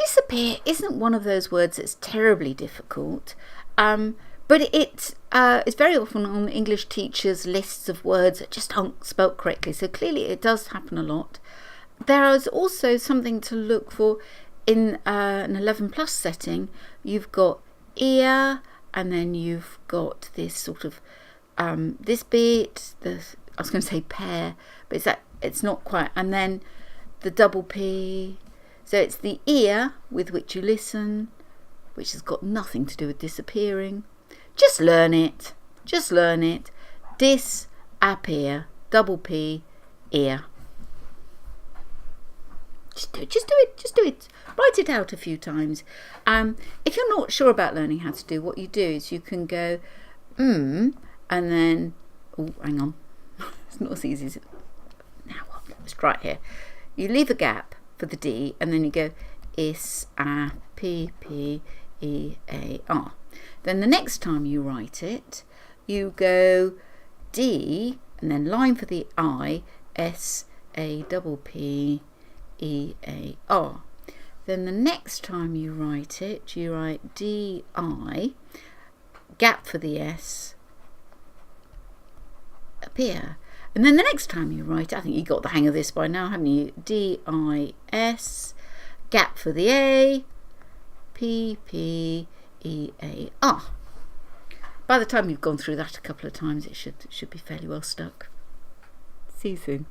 disappear isn't one of those words that's terribly difficult, but it's very often on English teachers' lists of words that just aren't spelt correctly. So clearly it does happen a lot. There is also something to look for in an 11 plus setting. You've got ear, and then you've got this sort of this bit. I was going to say pair, but it's not quite. And then the double P. So it's the ear with which you listen, which has got nothing to do with disappearing. Just learn it. Just learn it. Disappear. Double P. Ear. Just do it. Just do it. Write it out a few times. If you're not sure about learning how to do, what you do is you can go, and then, hang on. It's not as easy as it. Now what? Let's try it here. You leave a gap for the D, and then you go S-A-P-P-E-A-R. Then the next time you write it, you go D, and then line for the I, S-A-P-P-E-A-R. Then the next time you write it, you write D-I, gap for the S, appear. And then the next time you write it, I think you got the hang of this by now, haven't you? D-I-S, gap for the A, P-P-E-A-R. By the time you've gone through that a couple of times, it should be fairly well stuck. See you soon.